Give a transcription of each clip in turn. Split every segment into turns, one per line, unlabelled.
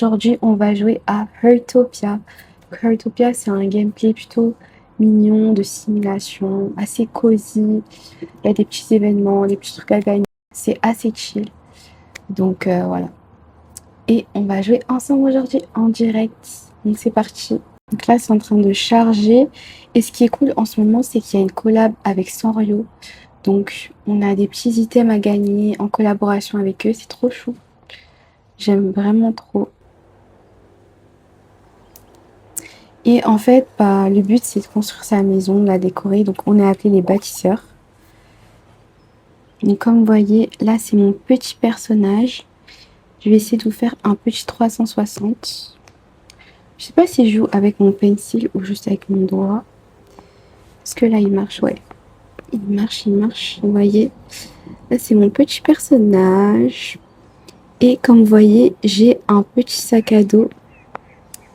Aujourd'hui, on va jouer à Heartopia. Heartopia, c'est un gameplay plutôt mignon, de simulation, assez cosy. Il y a des petits événements, des petits trucs à gagner. C'est assez chill. Donc voilà. Et on va jouer ensemble aujourd'hui en direct. Donc c'est parti. Donc là, c'est en train de charger. Et ce qui est cool en ce moment, c'est qu'il y a une collab avec Sanrio. Donc on a des petits items à gagner en collaboration avec eux. C'est trop chou. J'aime vraiment trop. Et en fait, bah, le but, c'est de construire sa maison, de la décorer. Donc, on est appelé les bâtisseurs. Et comme vous voyez, là, c'est mon petit personnage. Je vais essayer de vous faire un petit 360. Je sais pas si je joue avec mon pencil ou juste avec mon doigt. Parce que là, il marche, ouais. Il marche, il marche. Vous voyez, là, c'est mon petit personnage. Et comme vous voyez, j'ai un petit sac à dos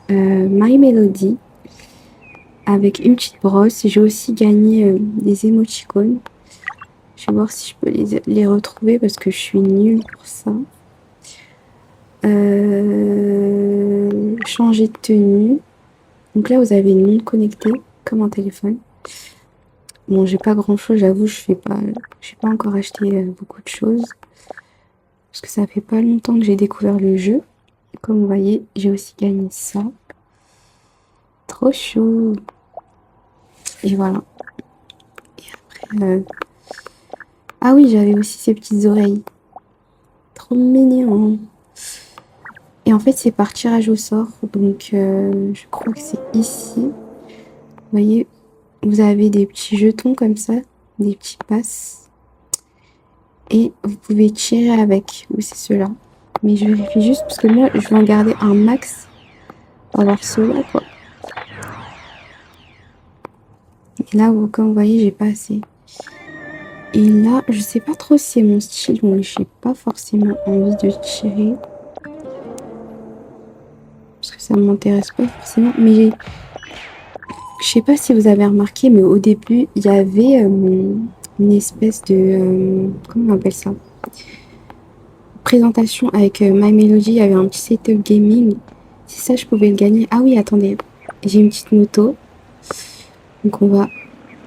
My Melody avec une petite brosse. J'ai aussi gagné des émoticônes. Je vais voir si je peux les retrouver parce que je suis nulle pour ça. Changer de tenue. Donc là, vous avez une montre connectée comme un téléphone. Bon, j'ai pas grand chose, j'avoue, j'ai pas encore acheté beaucoup de choses. Parce que ça fait pas longtemps que j'ai découvert le jeu. Comme vous voyez, j'ai aussi gagné ça. Trop chou. Et voilà. Et après, ah oui, j'avais aussi ces petites oreilles. Trop mignon. Et en fait, c'est par tirage au sort. Donc, je crois que c'est ici. Vous voyez, vous avez des petits jetons comme ça, des petits passes. Et vous pouvez tirer avec. Oui, c'est ceux-là. Mais je vérifie juste parce que moi, je vais en garder un max. Alors, ceux-là, quoi. Et là, comme vous voyez, j'ai pas assez. Et là, je sais pas trop si c'est mon style. Moi, j'ai pas forcément envie de tirer. Parce que ça m'intéresse pas forcément. Mais je sais pas si vous avez remarqué, mais au début, il y avait une espèce de... comment on appelle ça? Présentation avec My Melody. Il y avait un petit setup gaming. Si ça, je pouvais le gagner. Ah oui, attendez. J'ai une petite moto. Donc, on va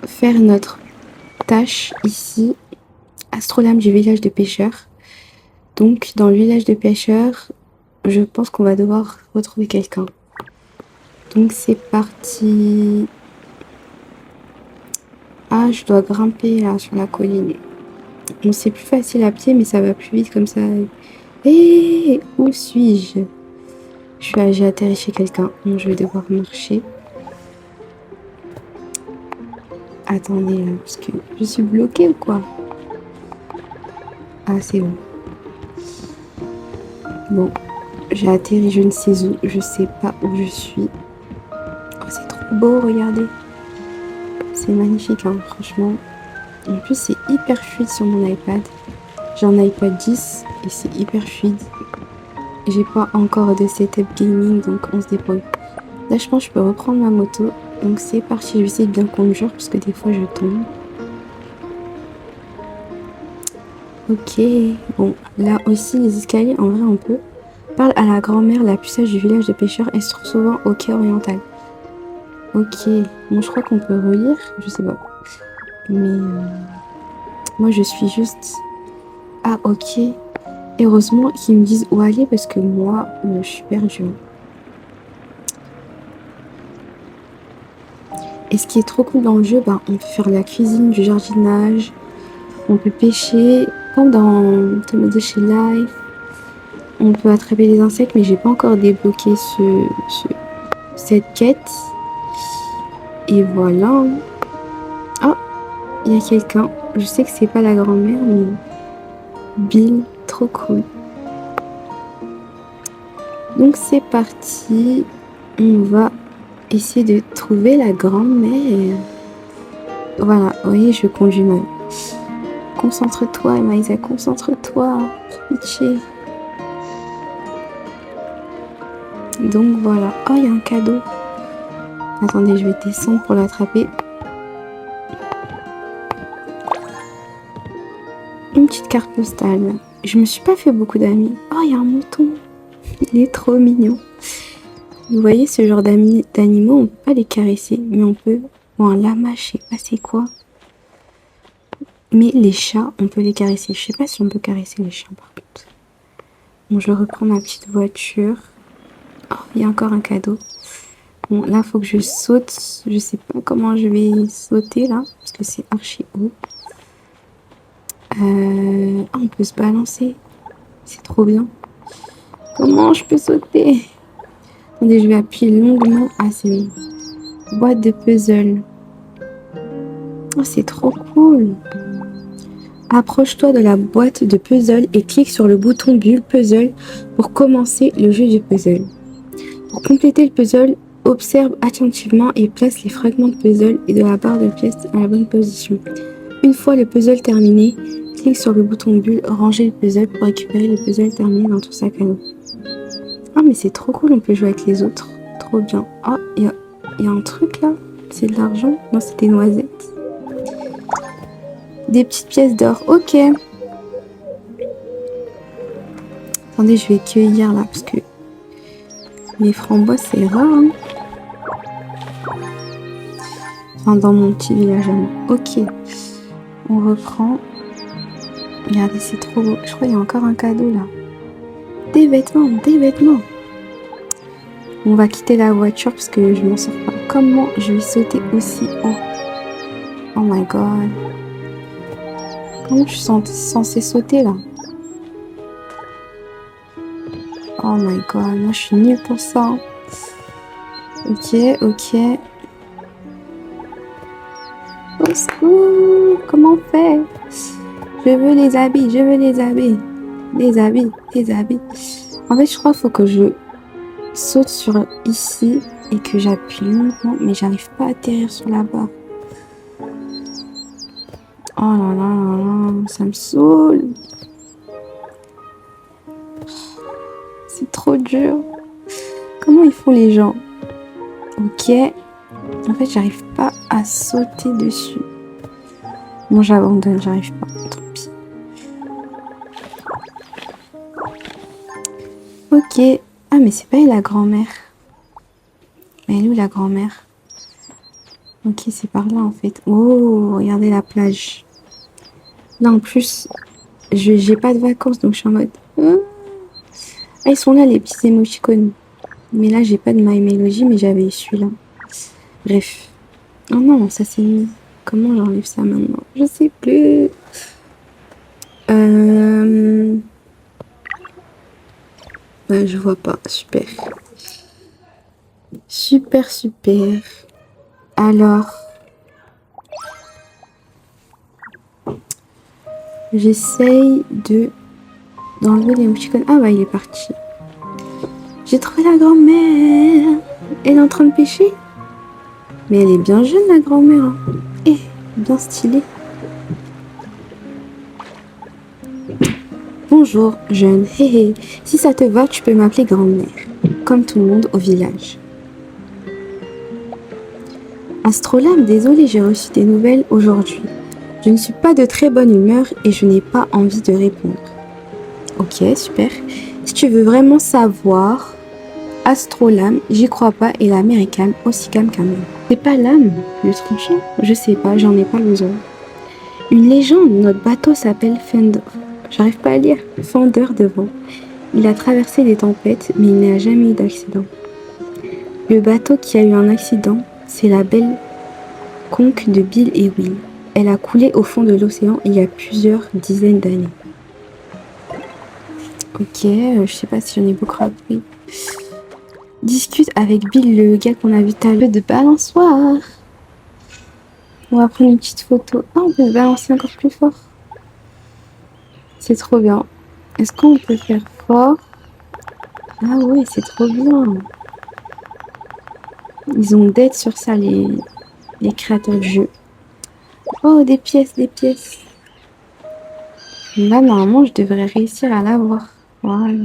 faire notre tâche ici. Astrolabe du village de pêcheurs. Donc, dans le village de pêcheurs, je pense qu'on va devoir retrouver quelqu'un. Donc, c'est parti. Ah, je dois grimper là sur la colline. Bon, c'est plus facile à pied, mais ça va plus vite comme ça. Hé, où suis-je? J'ai atterri chez quelqu'un. Bon, je vais devoir marcher. Attendez là, parce que je suis bloquée ou quoi? Ah, c'est bon. Bon, j'ai atterri je ne sais où. Je sais pas où je suis. Oh, c'est trop beau, regardez. C'est magnifique, hein, franchement. En plus, c'est hyper fluide sur mon iPad. J'ai un iPad 10 et c'est hyper fluide. J'ai pas encore de setup gaming, donc on se débrouille. Là, je pense que je peux reprendre ma moto. Donc c'est parti, je vais essayer de bien conduire parce que des fois je tombe. Ok, bon, là aussi les escaliers, en vrai on peut. Parle à la grand-mère, la plus sage du village de pêcheurs, elle se trouve souvent au quai oriental. Ok, bon je crois qu'on peut relire, je sais pas. Mais moi je suis juste... Ah ok, heureusement qu'ils me disent où aller parce que moi je suis perdue. Et ce qui est trop cool dans le jeu, bah, on peut faire la cuisine, du jardinage, on peut pêcher, comme dans Tomodachi Life. On peut attraper les insectes, mais j'ai pas encore débloqué cette quête. Et voilà. Oh, il y a quelqu'un. Je sais que c'est pas la grand-mère, mais Bill, trop cool. Donc c'est parti. On va essayer de trouver la grand-mère. Voilà, vous voyez, je conduis mal. Concentre-toi, Maïsa, concentre-toi. Pitié. Donc voilà. Oh, il y a un cadeau. Attendez, je vais descendre pour l'attraper. Une petite carte postale. Je me suis pas fait beaucoup d'amis. Oh, il y a un mouton. Il est trop mignon. Vous voyez, ce genre d'animaux, on peut pas les caresser, mais on peut... Bon, un lama, je sais pas c'est quoi. Mais les chats, on peut les caresser. Je sais pas si on peut caresser les chiens, par contre. Bon, je reprends ma petite voiture. Oh, il y a encore un cadeau. Bon, là, faut que je saute. Je sais pas comment je vais sauter, là, parce que c'est archi haut. Ah, on peut se balancer. C'est trop bien. Comment je peux sauter? Attendez, je vais appuyer longuement. Ah, c'est bon. Boîte de puzzle. Oh, c'est trop cool. Approche-toi de la boîte de puzzle et clique sur le bouton bulle puzzle pour commencer le jeu du puzzle. Pour compléter le puzzle, observe attentivement et place les fragments de puzzle et de la barre de pièces à la bonne position. Une fois le puzzle terminé, clique sur le bouton bulle ranger le puzzle pour récupérer le puzzle terminé dans ton sac à dos. Ah mais c'est trop cool, on peut jouer avec les autres. Trop bien. Ah, il y a un truc là. C'est de l'argent? Non, c'est des noisettes. Des petites pièces d'or. Ok. Attendez, je vais cueillir là parce que les framboises c'est rare. Hein. Enfin, dans mon petit village à moi. Ok. On reprend. Regardez, c'est trop beau. Je crois qu'il y a encore un cadeau là. Des vêtements, des vêtements. On va quitter la voiture parce que je m'en sors pas. Comment je vais sauter aussi haut? Oh my god. Comment je suis censée sauter là? Oh my god, moi je suis nulle pour ça. Ok, ok. Au secours, comment on fait? Je veux les habits, je veux les habits. Les habits, les habits. En fait, je crois qu'il faut que je saute sur ici et que j'appuie longtemps, mais j'arrive pas à atterrir sur la barre. Oh là là là là, ça me saoule. C'est trop dur. Comment ils font les gens? Ok. En fait, j'arrive pas à sauter dessus. Bon, j'abandonne, j'arrive pas. Tant pis. Ok. Ah, mais c'est pas elle, la grand-mère. Mais elle est où, la grand-mère? Ok, c'est par là, en fait. Oh, regardez la plage. Là, en plus, j'ai pas de vacances, donc je suis en mode... Ah, ils sont là, les petits émoticônes. Mais là, j'ai pas de My Melody, mais j'avais celui-là. Bref. Oh non, ça c'est mis. Comment j'enlève ça maintenant? Je sais plus. Je vois pas. Super. Super, super. Alors, j'essaye d'enlever les émoticônes. Ah bah, il est parti. J'ai trouvé la grand-mère. Elle est en train de pêcher. Mais elle est bien jeune, la grand-mère. Hein. Eh, bien stylée. Bonjour, jeune. Hé hé. Si ça te va, tu peux m'appeler grand-mère. Comme tout le monde au village. Astrolabe, désolé, j'ai reçu des nouvelles aujourd'hui. Je ne suis pas de très bonne humeur et je n'ai pas envie de répondre. Ok, super. Si tu veux vraiment savoir, Astrolabe, j'y crois pas et la mer est calme, aussi calme qu'un homme. C'est pas l'âme, le tranchant? Je sais pas, j'en ai pas besoin. Une légende, notre bateau s'appelle Fender. J'arrive pas à lire. Fender de vent. Il a traversé des tempêtes, mais il n'a jamais eu d'accident. Le bateau qui a eu un accident, c'est la belle conque de Bill et Will. Elle a coulé au fond de l'océan il y a plusieurs dizaines d'années. Ok, je sais pas si j'en ai beaucoup appris. Discute avec Bill, le gars qu'on a vu tout à l'heure de balançoire. On va prendre une petite photo. Ah, on peut balancer encore plus fort. C'est trop bien. Est-ce qu'on peut faire fort? Ah ouais, c'est trop bien. Ils ont d'aide sur ça, les créateurs du jeu. Oh, des pièces, des pièces. Là, normalement, je devrais réussir à l'avoir. Voilà.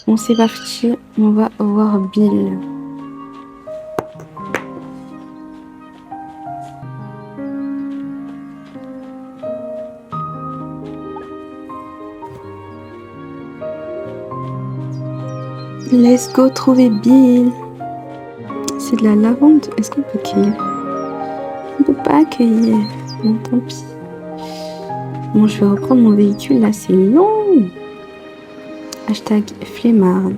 Bon, c'est parti. On va voir Bill. Let's go trouver Bill. C'est de la lavande. Est-ce qu'on peut cueillir? On peut pas accueillir. Bon, tant pis. Bon, je vais reprendre mon véhicule. Là, c'est long. Hashtag flemmarde.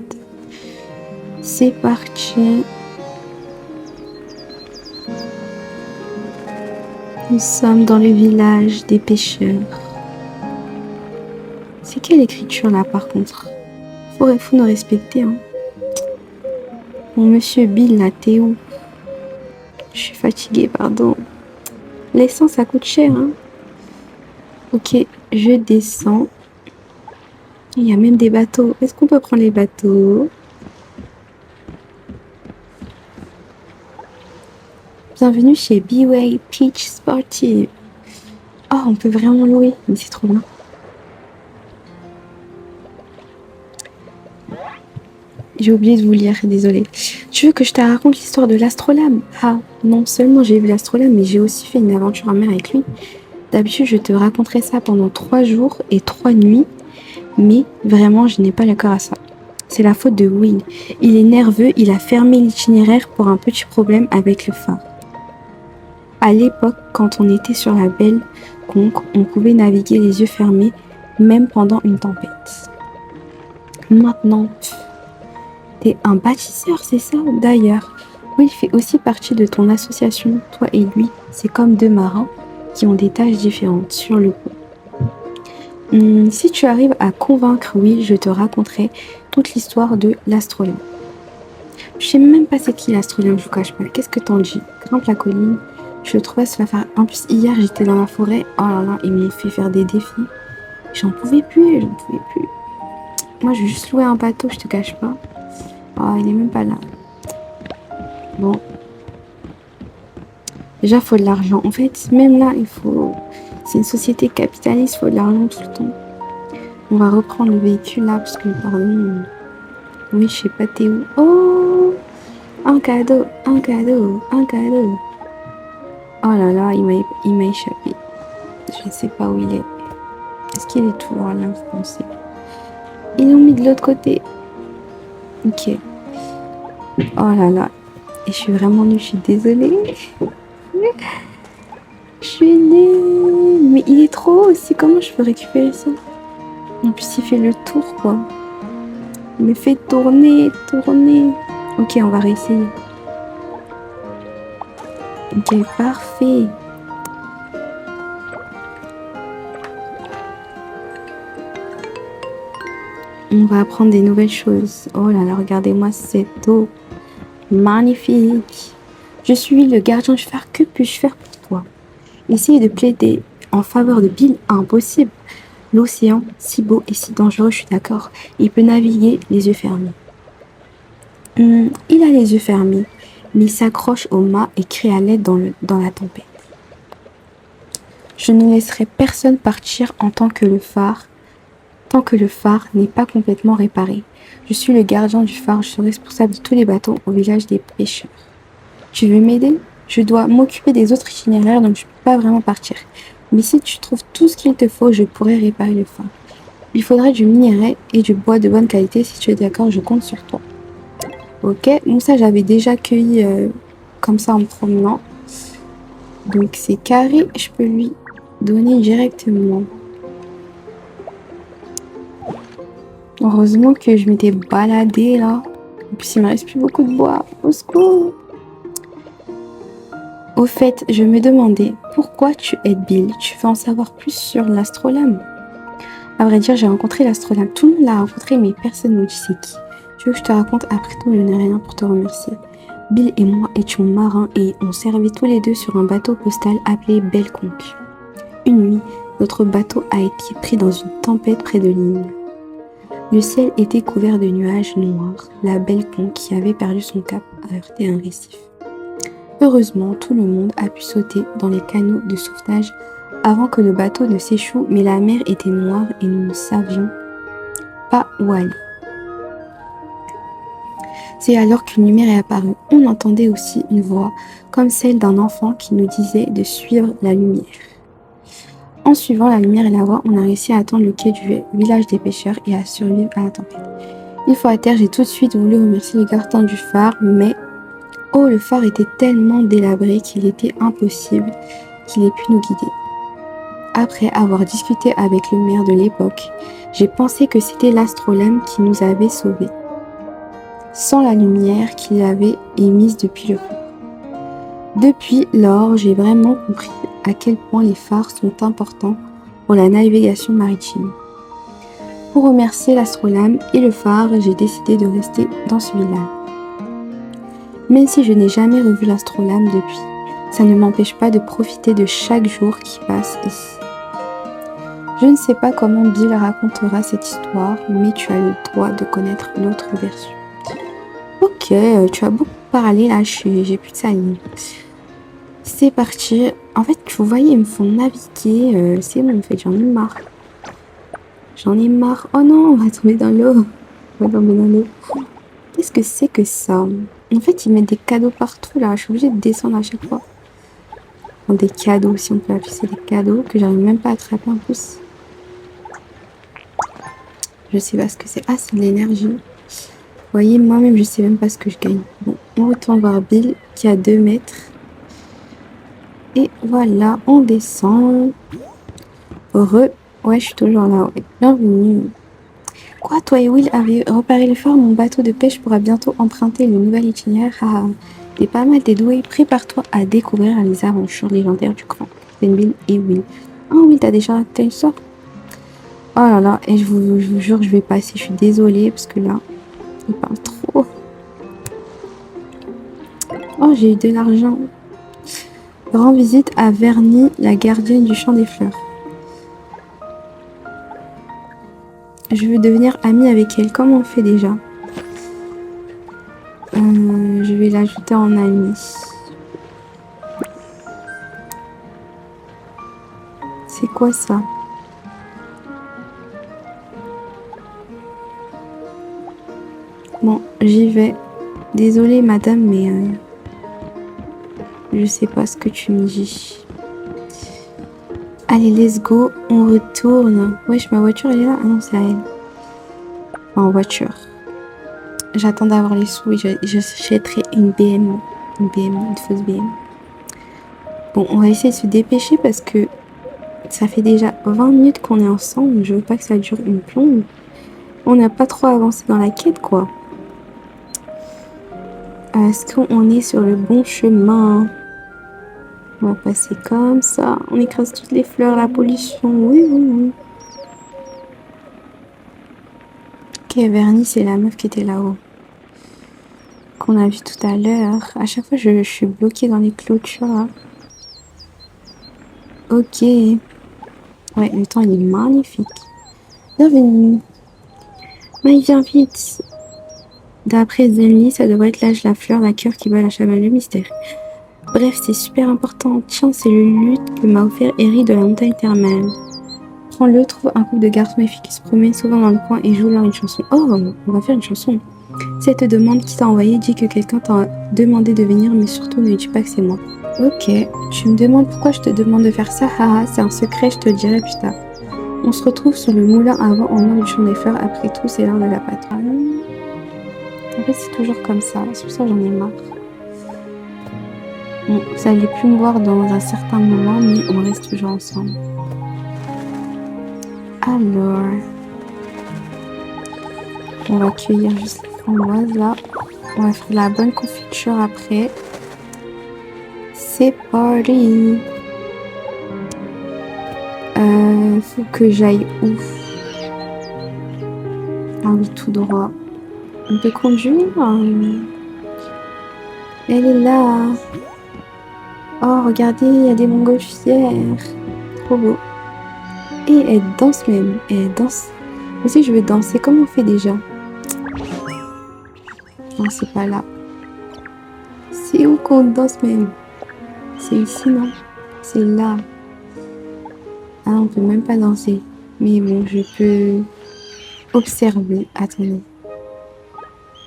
C'est parti. Nous sommes dans le village des pêcheurs. C'est quelle écriture là par contre? Faut nous respecter. Hein. Bon, monsieur Bill, là, t'es où? Je suis fatiguée, pardon. L'essence, ça coûte cher. Hein. Ok, je descends. Il y a même des bateaux. Est-ce qu'on peut prendre les bateaux? Bienvenue chez B-Way Beach Sportive. Oh, on peut vraiment louer, mais c'est trop bien. J'ai oublié de vous lire, désolée. Tu veux que je te raconte l'histoire de l'astrolabe? Ah, non seulement j'ai vu l'astrolabe, mais j'ai aussi fait une aventure en mer avec lui. D'habitude, je te raconterais ça pendant 3 jours et 3 nuits, mais vraiment, je n'ai pas le cœur à ça. C'est la faute de Will. Il est nerveux, il a fermé l'itinéraire pour un petit problème avec le phare. À l'époque, quand on était sur la belle conque, on pouvait naviguer les yeux fermés, même pendant une tempête. Maintenant, t'es un bâtisseur, c'est ça? D'ailleurs, Will fait aussi partie de ton association. Toi et lui, c'est comme 2 marins qui ont des tâches différentes sur le coup. Si tu arrives à convaincre Will, je te raconterai toute l'histoire de l'astrolabe. Je sais même pas c'est qui l'astrolabe, je vous cache pas. Qu'est-ce que t'en dis? Grimpe la colline. Je le trouvais sur la faire. En plus, hier, j'étais dans la forêt. Oh là là, il m'a fait faire des défis. J'en pouvais plus. Moi, je vais juste louer un bateau, je te cache pas. Oh, il est même pas là. Bon. Déjà, il faut de l'argent. En fait, même là, il faut... C'est une société capitaliste, il faut de l'argent tout le temps. On va reprendre le véhicule là, parce que, pardon... Oui, je sais pas, t'es où? Oh! Un cadeau. Oh là là, il m'a échappé. Je ne sais pas où il est. Est-ce qu'il est toujours là, vous pensez? Ils l'ont mis de l'autre côté. Ok. Oh là là. Et je suis vraiment nulle, je suis désolée. Je suis nulle. Mais il est trop haut aussi. Comment je peux récupérer ça? En plus, il fait le tour, quoi. Il me fait tourner. Ok, on va réessayer. Ok, parfait. On va apprendre des nouvelles choses. Oh là là, regardez-moi cette eau. Magnifique. Je suis le gardien du phare. Que puis-je faire pour toi? Essayer de plaider en faveur de Bill, impossible. L'océan, si beau et si dangereux, je suis d'accord. Il peut naviguer les yeux fermés. Il a les yeux fermés, mais il s'accroche au mât et crie à l'aide dans la tempête. Je ne laisserai personne partir tant que le phare n'est pas complètement réparé. Je suis le gardien du phare, je suis responsable de tous les bateaux au village des pêcheurs. Tu veux m'aider? Je dois m'occuper des autres itinéraires, donc je ne peux pas vraiment partir. Mais si tu trouves tout ce qu'il te faut, je pourrai réparer le phare. Il faudrait du minerai et du bois de bonne qualité. Si tu es d'accord, je compte sur toi. Ok, Moussa, j'avais déjà cueilli comme ça en me promenant. Donc c'est carré, je peux lui donner directement. Heureusement que je m'étais baladée là. En plus, il me reste plus beaucoup de bois. Au secours. Au fait, je me demandais pourquoi tu aides Bill. Tu veux en savoir plus sur l'astrolabe? À vrai dire, j'ai rencontré l'astrolabe. Tout le monde l'a rencontré, mais personne ne me dit c'est qui. Tu veux que je te raconte? Après tout, je n'ai rien pour te remercier. Bill et moi étions marins et on servait tous les deux sur un bateau postal appelé Belle Conque. Une nuit, notre bateau a été pris dans une tempête près de l'île. Le ciel était couvert de nuages noirs. La Belle Conque, qui avait perdu son cap, a heurté un récif. Heureusement, tout le monde a pu sauter dans les canots de sauvetage avant que le bateau ne s'échoue, mais la mer était noire et nous ne savions pas où aller. C'est alors qu'une lumière est apparue. On entendait aussi une voix, comme celle d'un enfant qui nous disait de suivre la lumière. En suivant la lumière et la voix, on a réussi à atteindre le quai du village des pêcheurs et à survivre à la tempête. Une fois à terre, j'ai tout de suite voulu remercier le gardien du phare, mais oh, le phare était tellement délabré qu'il était impossible qu'il ait pu nous guider. Après avoir discuté avec le maire de l'époque, j'ai pensé que c'était l'astrolabe qui nous avait sauvés, sans la lumière qu'il avait émise depuis le fond. Depuis lors, j'ai vraiment compris à quel point les phares sont importants pour la navigation maritime. Pour remercier l'astrolabe et le phare, j'ai décidé de rester dans ce village. Même si je n'ai jamais revu l'astrolabe depuis, ça ne m'empêche pas de profiter de chaque jour qui passe ici. Je ne sais pas comment Bill racontera cette histoire, mais tu as le droit de connaître l'autre version. Ok, tu as beaucoup parlé là, j'ai plus de salive. C'est parti. En fait, vous voyez, ils me font naviguer. C'est bon, en fait, j'en ai marre. J'en ai marre. Oh non, on va tomber dans l'eau. On va tomber dans l'eau. Qu'est-ce que c'est que ça? En fait, ils mettent des cadeaux partout là. Je suis obligée de descendre à chaque fois. Enfin, des cadeaux, si on peut appeler ça des cadeaux, que j'arrive même pas à attraper en plus. Je sais pas ce que c'est. Ah, c'est de l'énergie. Vous voyez, moi-même, je sais même pas ce que je gagne. Bon, on retourne voir Bill qui a 2 mètres. Et voilà, on descend. Ouais, je suis toujours là. Ouais. Bienvenue. Quoi, toi et Will avez reparé le phare? Mon bateau de pêche pourra bientôt emprunter le nouvel itinéraire. Ah, t'es pas mal, t'es doué. Prépare-toi à découvrir les aventures légendaires du grand Bill et Will. Oh oui, t'as déjà raté une sorte. Oh là là, et je vous jure, je vais passer. Je suis désolée parce que là, il parle trop. Oh, j'ai eu de l'argent. Rends visite à Vernie, la gardienne du champ des fleurs. Je veux devenir amie avec elle. Comment on fait déjà? Je vais l'ajouter en ami. C'est quoi ça? Bon, j'y vais. Désolée madame, mais je sais pas ce que tu me dis. Allez, let's go. On retourne. Wesh, ma voiture elle est là? Ah non, c'est à elle. En voiture. J'attends d'avoir les sous et j'achèterai une BM. Une fausse BM. Bon, on va essayer de se dépêcher parce que ça fait déjà 20 minutes qu'on est ensemble. Je veux pas que ça dure une plombe. On n'a pas trop avancé dans la quête, quoi. Est-ce qu'on est sur le bon chemin? On va passer comme ça. On écrase toutes les fleurs, la pollution. Oui, oui, oui. Ok, Vernie, c'est la meuf qui était là-haut. Qu'on a vu tout à l'heure. À chaque fois, je suis bloquée dans les clôtures. Là. Ok. Ouais, le temps, il est magnifique. Bienvenue. Mais viens vite. D'après Zenly, ça devrait être l'âge, la fleur, la cœur qui va la chamane, le mystère. Bref, c'est super important. Tiens, c'est le luth que m'a offert Eri de la montagne thermale. Prends-le, trouve un couple de garçons et filles qui se promènent souvent dans le coin et joue leur une chanson. Oh, on va faire une chanson. Si elle te demande qui t'a envoyé, dis que quelqu'un t'a demandé de venir, mais surtout ne dis pas que c'est moi. Ok, tu me demandes pourquoi je te demande de faire ça, haha, c'est un secret, je te le dirai plus tard. On se retrouve sur le moulin avant en haut du champ des fleurs, après tout, c'est l'heure de la patrouille. En fait, c'est toujours comme ça, c'est pour ça que j'en ai marre. Bon, vous allez plus me voir dans un certain moment, mais on reste toujours ensemble. Alors, on va cueillir juste les framboises là. On va faire la bonne confiture après. C'est parti. Faut que j'aille où? Ah oui, tout droit. On peut conduire? Elle est là. Oh, regardez, il y a des montgolfières. Trop beau. Et elle danse même. Elle danse. Moi aussi, je veux danser. Comment on fait déjà? Non, c'est pas là. C'est où qu'on danse même? C'est ici, non? C'est là. Ah, on peut même pas danser. Mais bon, je peux observer. Attendez.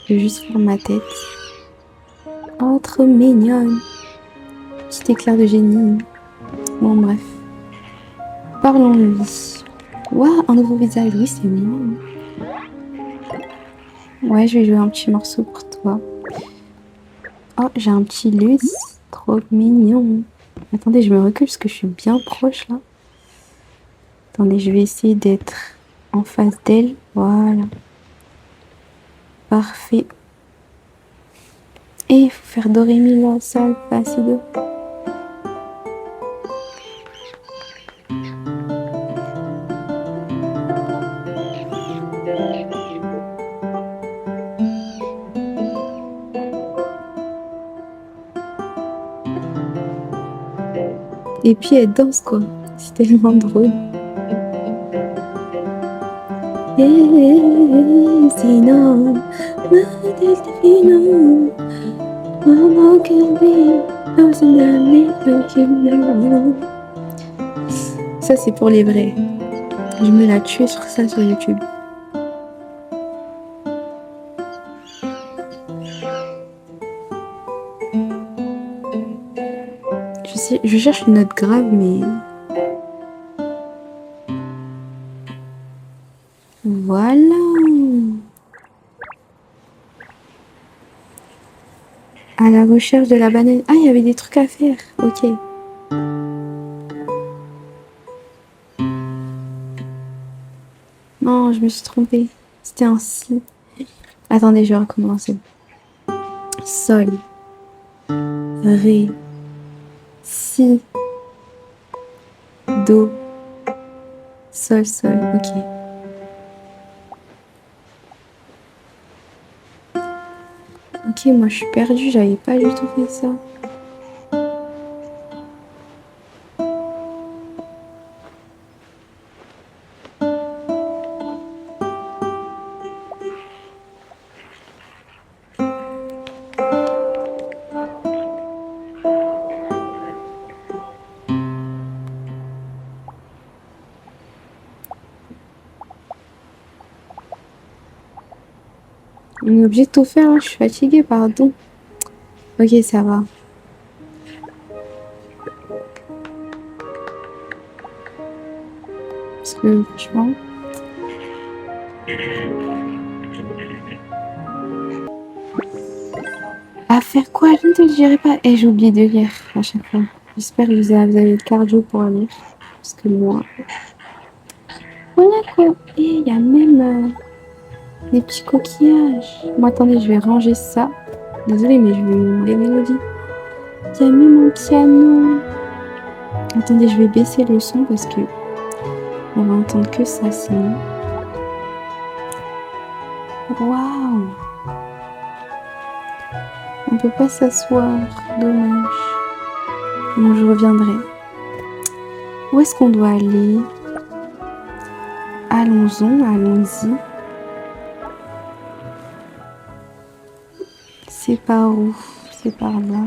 Je vais juste faire ma tête. Oh, trop mignonne. Petit éclair de génie. Bon, bref. Parlons-lui. Waouh, un nouveau visage. Oui, c'est mignon. Ouais, je vais jouer un petit morceau pour toi. Oh, j'ai un petit luth. Trop mignon. Attendez, je me recule parce que je suis bien proche là. Attendez, je vais essayer d'être en face d'elle. Voilà. Parfait. Et il faut faire do, ré, mi, la, sol, fa, si, do. Et puis elle danse quoi. C'est tellement drôle. Sinon, ça c'est pour les vrais. Je me la tue sur ça sur YouTube. Je cherche une note grave mais... Voilà. À la recherche de la banane. Ah, il y avait des trucs à faire. Ok. Non, je me suis trompée. C'était un si. Attendez, je vais recommencer. Sol. Ré. Si. Do. Sol, sol. Ok. Ok, moi je suis perdue. J'avais pas du tout fait ça. On est obligé de tout faire, hein. Je suis fatiguée, pardon. Ok, ça va. Parce que franchement... À faire quoi? Je ne te le dirai pas. Et j'oublie de lire à chaque fois. J'espère que vous avez le cardio pour lire. Parce que moi... Voilà quoi. Et il y a même des petits coquillages. Bon, attendez, je vais ranger ça. Désolée, mais je vais les mélodies. Il y a même un piano. Attendez, je vais baisser le son parce que on va entendre que ça sinon. Waouh! On peut pas s'asseoir. Dommage. Bon, je reviendrai. Où est-ce qu'on doit aller? Allons-y. C'est par où? C'est par là.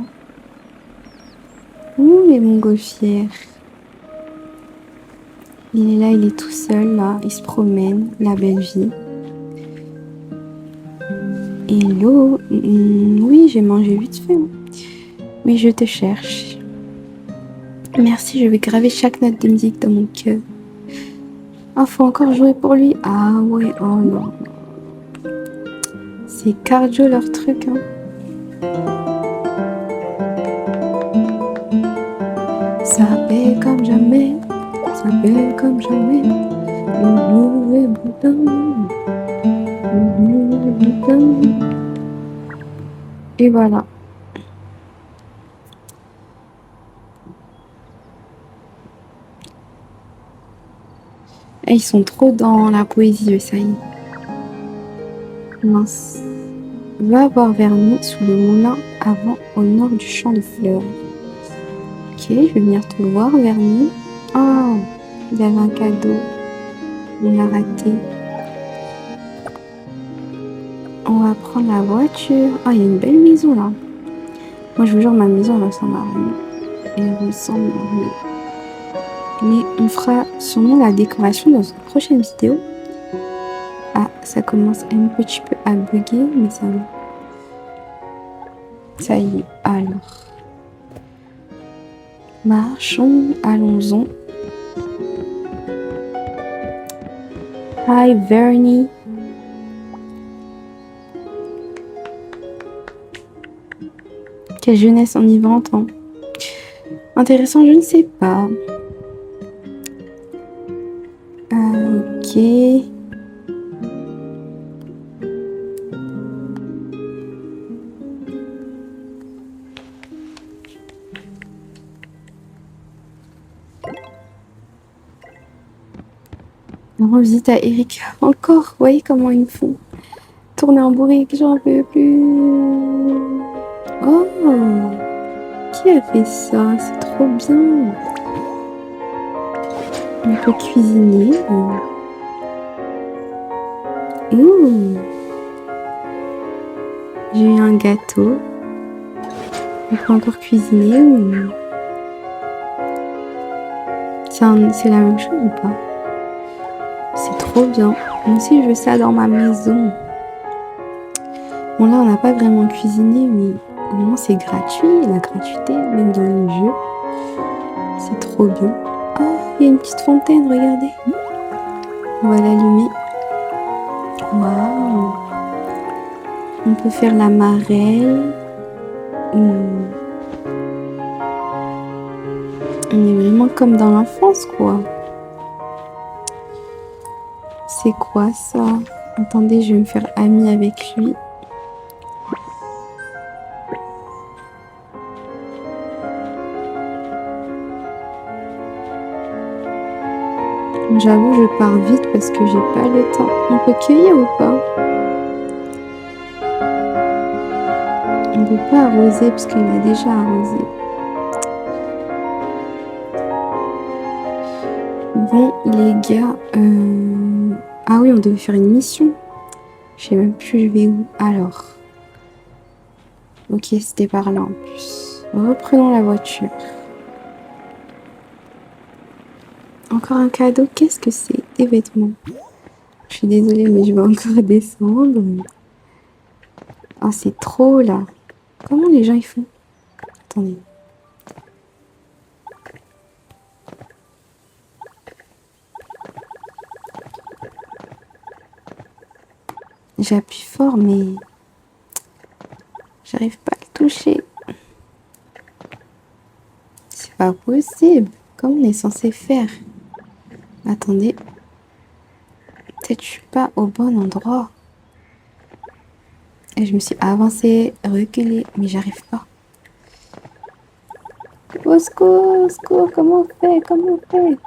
Ouh, les montgolfières. Il est là, il est tout seul, là. Il se promène. La belle vie. Hello. Oui, j'ai mangé vite fait. Oui, je te cherche. Merci, je vais graver chaque note de musique dans mon cœur. Ah, faut encore jouer pour lui. Ah ouais, oh non. C'est cardio leur truc, hein. Ça paie comme jamais. Ça paie comme jamais. Et voilà. Et ils sont trop dans la poésie, ça y est. Mince. Va voir Verny sous le moulin avant au nord du champ de fleurs. Ok, je vais venir te voir, Verny. Oh, il y avait un cadeau. On l'a raté. On va prendre la voiture. Ah, il y a une belle maison là. Moi, je vous jure, ma maison, elle ressemble à rien. Elle ressemble à rien. Mais on fera sûrement la décoration dans une prochaine vidéo. Ah, ça commence un petit peu à bugger, mais ça va. Ça y est, alors. Marchons, allons-y. Hi, Verny. Quelle jeunesse enivrante, hein. Intéressant, je ne sais pas. Ok. On rend visite à Eric. Encore, vous voyez comment ils me font tourner en bourrique, j'en peux plus. Oh, qui a fait ça? C'est trop bien. On peut cuisiner. Ouh. J'ai eu un gâteau. On peut encore cuisiner. Ou... c'est la même chose ou pas? C'est trop bien. Moi aussi, je veux ça dans ma maison. Bon, là, on n'a pas vraiment cuisiné, mais au moins, c'est gratuit. La gratuité, même dans les jeux. C'est trop bien. Oh, il y a une petite fontaine, regardez. On va l'allumer. Waouh. On peut faire la marelle. On est vraiment comme dans l'enfance, quoi. C'est quoi ça? Attendez, je vais me faire amie avec lui. J'avoue, je pars vite parce que j'ai pas le temps. On peut cueillir ou pas? On peut pas arroser parce qu'elle a déjà arrosé. Bon, les gars, ah oui, on devait faire une mission. Je sais même plus je vais où. Alors. Ok, c'était par là en plus. Reprenons la voiture. Encore un cadeau, qu'est-ce que c'est? Des vêtements. Je suis désolée, mais je vais encore descendre. Ah, c'est trop là. Comment les gens ils font? Attendez. J'appuie fort, mais j'arrive pas à le toucher. C'est pas possible. Comment on est censé faire? Attendez. Peut-être je suis pas au bon endroit. Et je me suis avancée, reculée, mais j'arrive pas. Au secours, au secours, comment on fait? Comment on fait?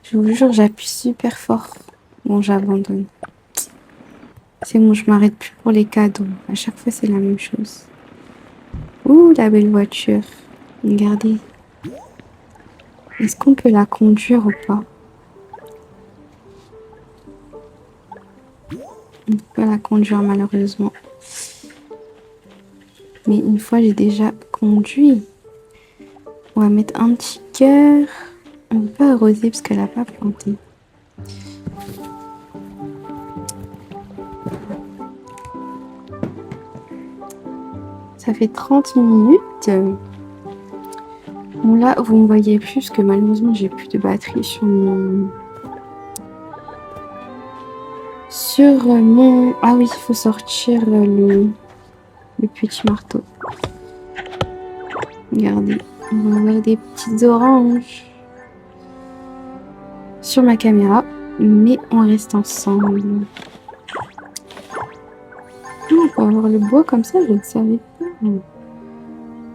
Je vous jure, j'appuie super fort. Bon, j'abandonne. C'est bon, je m'arrête plus pour les cadeaux. À chaque fois, c'est la même chose. Ouh, la belle voiture. Regardez. Est-ce qu'on peut la conduire ou pas? On ne peut pas la conduire malheureusement. Mais une fois, j'ai déjà conduit. On va mettre un petit cœur. On ne peut pas arroser parce qu'elle n'a pas planté. Ça fait 30 minutes. Bon là, vous ne me voyez plus parce que malheureusement, j'ai plus de batterie sur mon... Ah oui, il faut sortir le petit marteau. Regardez, on va avoir des petites oranges sur ma caméra, mais on reste ensemble. On peut avoir le bois comme ça, je ne savais pas.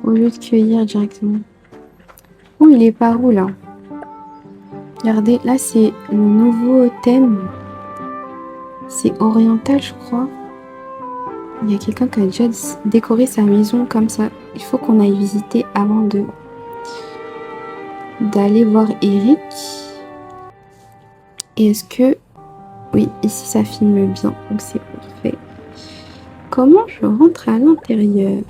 Au lieu de cueillir directement. Oh, il est par où là? Regardez, là c'est le nouveau thème. C'est oriental, je crois. Il y a quelqu'un qui a déjà décoré sa maison comme ça. Il faut qu'on aille visiter avant d'aller voir Eric. Et est-ce que... Oui, ici ça filme bien, donc c'est parfait. Comment je rentre à l'intérieur?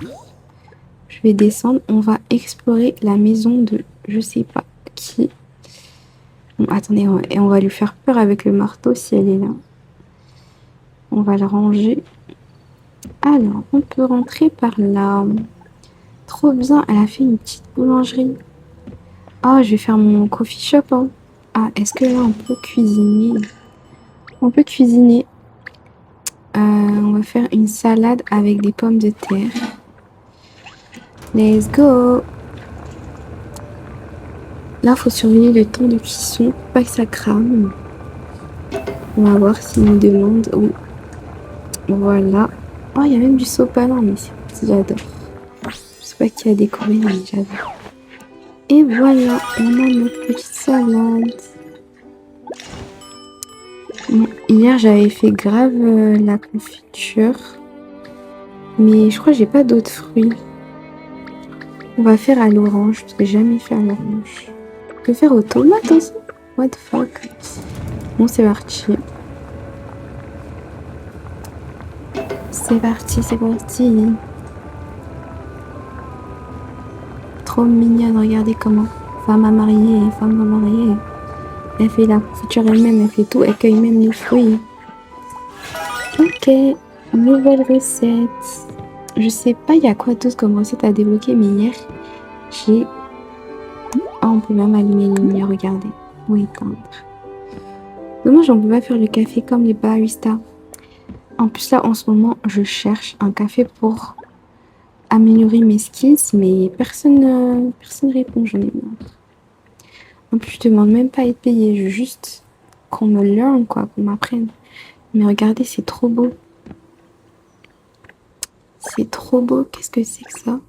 Je vais descendre, on va explorer la maison de je sais pas qui. Bon, attendez, et on va lui faire peur avec le marteau si elle est là. On va le ranger. Alors, on peut rentrer par là. Trop bien, elle a fait une petite boulangerie. Ah, je vais faire mon coffee shop. Hein. Ah, est-ce que là, on peut cuisiner? On peut cuisiner. On On va faire une salade avec des pommes de terre. Let's go! Là, il faut surveiller le temps de cuisson, pas que ça crame. On va voir s'il nous demande. Oui. Voilà. Oh, il y a même du sopalin, mais j'adore. Je sais pas qui a décoré, mais j'adore. Et voilà, on a notre petite salade. Bon, hier, j'avais fait grave la confiture. Mais je crois que j'ai pas d'autres fruits. On va faire à l'orange, parce que j'ai jamais fait à l'orange. On peut faire aux tomates aussi. What the fuck? Bon, c'est parti. C'est parti, c'est parti. Trop mignonne, regardez comment. Femme à marier. Elle fait la confiture elle-même, elle fait tout, elle cueille même les fruits. Ok, nouvelle recette. Je sais pas il y a quoi d'autre comme recette à débloquer, mais hier, j'ai... Oh, on peut même allumer les lumières, regardez. Ou éteindre. Dommage, on peut pas faire le café comme les baristas. En plus, là, en ce moment, je cherche un café pour améliorer mes skills, mais personne répond, j'en ai marre. En plus, je demande même pas à être payée, je veux juste qu'on me learn, quoi, qu'on m'apprenne. Mais regardez, c'est trop beau. C'est trop beau, qu'est-ce que c'est que ça?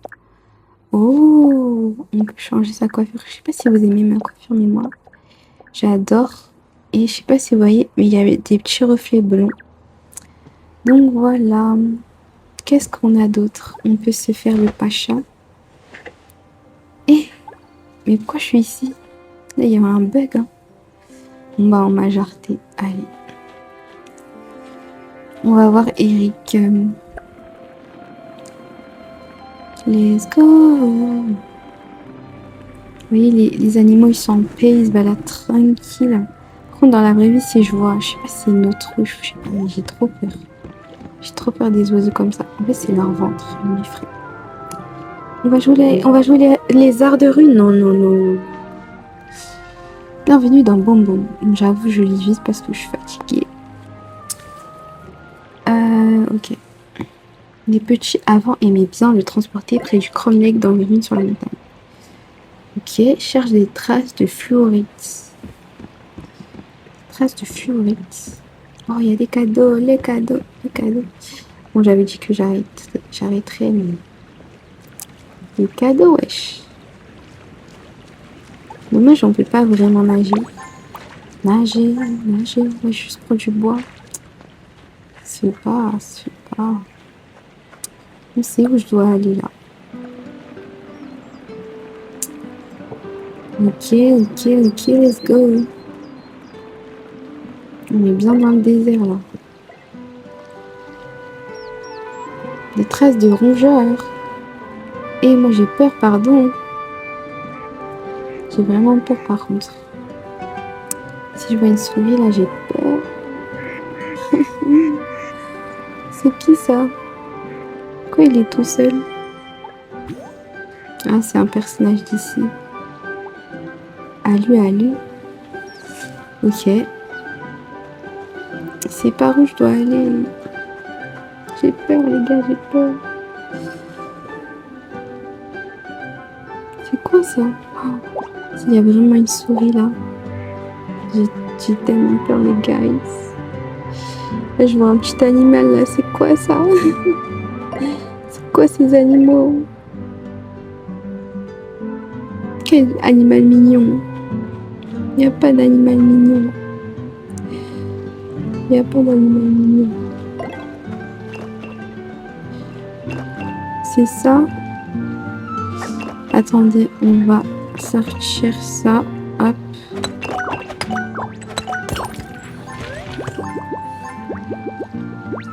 Oh, on peut changer sa coiffure. Je sais pas si vous aimez ma coiffure, mais moi, j'adore. Et je sais pas si vous voyez, mais il y avait des petits reflets blancs. Donc voilà. Qu'est-ce qu'on a d'autre? On peut se faire le pacha. Eh, mais pourquoi je suis ici? Là, il y a un bug. Hein. Bon, bah, on m'a jarté. Allez. On va voir Eric. Let's go. Vous voyez, les animaux, ils sont en paix, ils se baladent tranquilles. Par contre, dans la vraie vie, si je vois, je sais pas si c'est une autruche, je sais pas, mais j'ai trop peur. J'ai trop peur des oiseaux comme ça. En fait, c'est leur ventre, ils m'effraient. On va jouer les arts de rue. Non, non, non. Bienvenue dans Boom Boom. J'avoue, je lis vite parce que je suis fatiguée. Ok. Les petits avant aimaient bien le transporter près du Chrome Lake dans les ruines sur la montagne. Ok, cherche des traces de fluorite. Traces de fluorite. Oh, il y a des cadeaux, les cadeaux. Bon, j'avais dit que j'arrêterais, mais... Les cadeaux, wesh. Dommage, on peut pas vraiment nager. Nager, ouais, juste pour du bois. C'est pas. Je sais où je dois aller là. Ok, let's go. On est bien dans le désert là. Des traces de rongeurs. Et moi j'ai peur, pardon. J'ai vraiment peur par contre. Si je vois une souris là, j'ai peur. C'est qui ça? Pourquoi il est tout seul? Ah, c'est un personnage d'ici. Alu. Ok. C'est par où je dois aller? J'ai peur, les gars, j'ai peur. C'est quoi ça? Oh, s'il y a vraiment une souris là. J'ai tellement peur, les guys. Là, je vois un petit animal là. C'est quoi ça? C'est quoi ces animaux? Quel animal mignon? Il n'y a pas d'animal mignon. C'est ça. Attendez, on va sortir ça. Hop.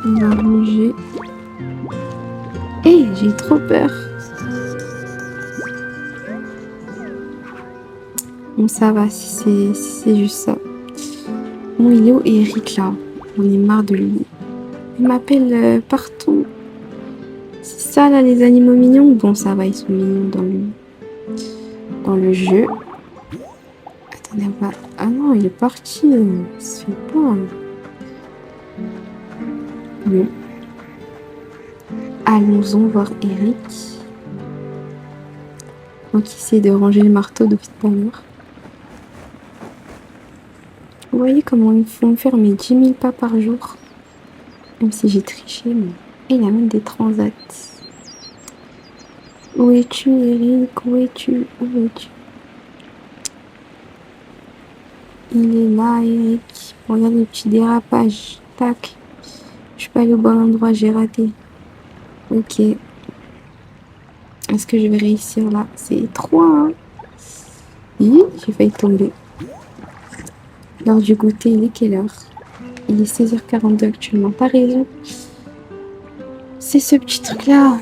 On va ranger. Hé, j'ai trop peur. Bon, ça va si c'est juste ça. Bon, il est où Eric là? On est marre de lui. Il m'appelle partout. C'est ça là, les animaux mignons? Bon, ça va, ils sont mignons dans le jeu. Attendez, on va... Ah non, il est parti. Il se fait pas. Bon. Allons-en voir Eric. Donc, il essaie de ranger le marteau depuis tout à l'heure. Vous voyez comment il faut me faire mes 10 000 pas par jour. Même si j'ai triché, mais... Et il y a même des transats. Où es-tu, Eric? Où es-tu? Où es-tu? Il est là, Eric. Regarde le petit dérapage. Tac. Je suis pas allée au bon endroit, j'ai raté. Ok. Est-ce que je vais réussir là? C'est 3, hein. Hi, j'ai failli tomber. L'heure du goûter, il est quelle heure? Il est 16h42 actuellement. T'as raison. C'est ce petit truc-là.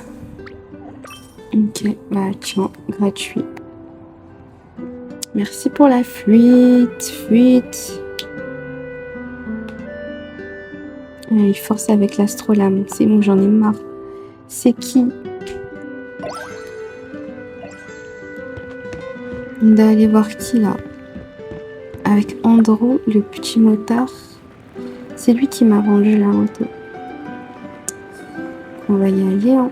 Ok, bah tiens, gratuit. Merci pour la fuite. Fuite. Il force avec l'astrolabe. C'est bon, j'en ai marre. C'est qui? On doit aller voir qui là? Avec Andrew, le petit motard. C'est lui qui m'a vendu la moto. On va y aller. Hein.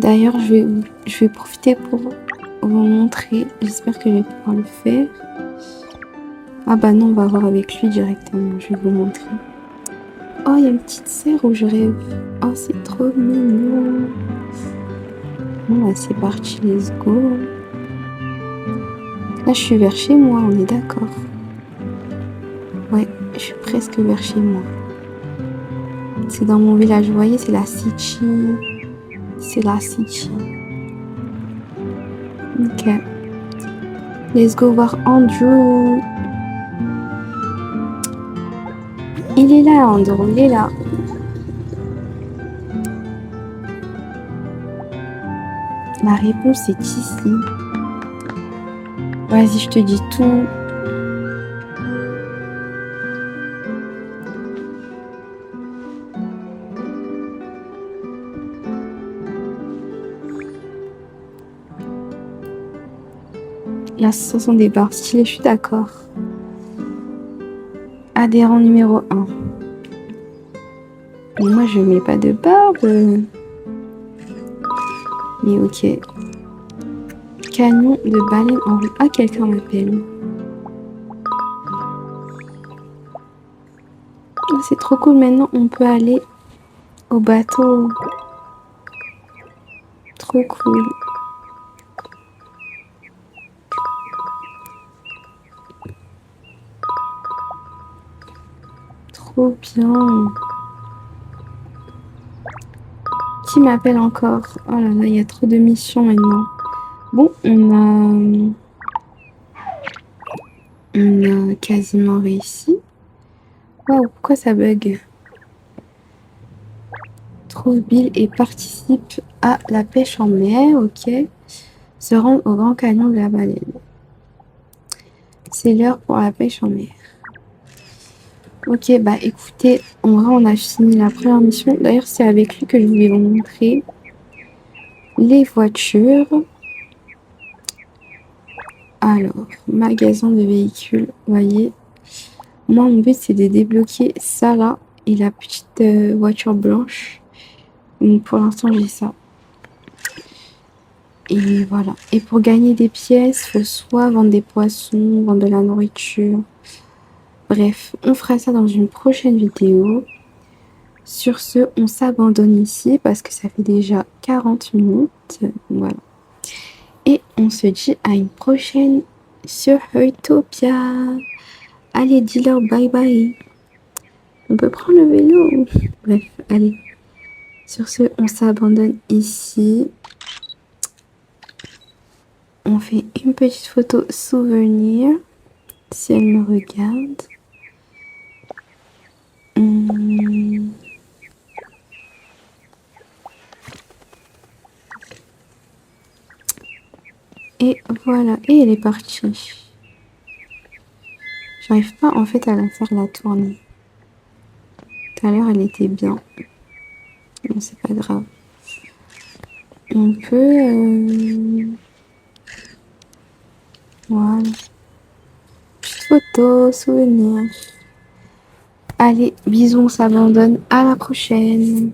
D'ailleurs, je vais profiter pour vous montrer. J'espère que je vais pouvoir le faire. Ah bah non, on va voir avec lui directement. Je vais vous montrer. Oh, il y a une petite serre où je rêve. Oh, c'est trop mignon. Bon, bah, c'est parti, let's go. Là, je suis vers chez moi, on est d'accord. Ouais, je suis presque vers chez moi. C'est dans mon village, vous voyez, c'est la City. C'est la City. Ok. Let's go voir Andrew. Il est là, Andrew, il est là. La réponse est ici. Vas-y, je te dis tout. La sensation des barres stylées, je suis d'accord. Adhérent numéro 1. Mais moi, je mets pas de barbe. Mais ok. Canon de baleine en rue. Ah, quelqu'un m'appelle. Oh, c'est trop cool. Maintenant, on peut aller au bateau. Trop cool. Trop bien. Qui m'appelle encore? Oh là là, il y a trop de missions maintenant. Bon, on a quasiment réussi. Waouh, pourquoi ça bug? Trouve Bill et participe à la pêche en mer, ok. Se rendre au grand canyon de la baleine. C'est l'heure pour la pêche en mer. Ok, bah écoutez, en vrai, on a fini la première mission. D'ailleurs, c'est avec lui que je voulais vous montrer les voitures. Alors, magasin de véhicules, vous voyez. Moi, mon but, c'est de débloquer ça là et la petite voiture blanche. Donc, pour l'instant, j'ai ça. Et voilà. Et pour gagner des pièces, il faut soit vendre des poissons, vendre de la nourriture. Bref, on fera ça dans une prochaine vidéo. Sur ce, on s'abandonne ici parce que ça fait déjà 40 minutes. Voilà. Et on se dit à une prochaine sur Utopia. Allez, dis-leur bye bye. On peut prendre le vélo. Bref, allez. Sur ce, on s'abandonne ici. On fait une petite photo souvenir. Si elle me regarde. Et voilà. Et elle est partie. J'arrive pas en fait à la faire la tournée. Tout à l'heure, elle était bien. Bon, c'est pas grave. On peut... Voilà. Petite photo, souvenir. Allez, bisous, on s'abandonne. À la prochaine.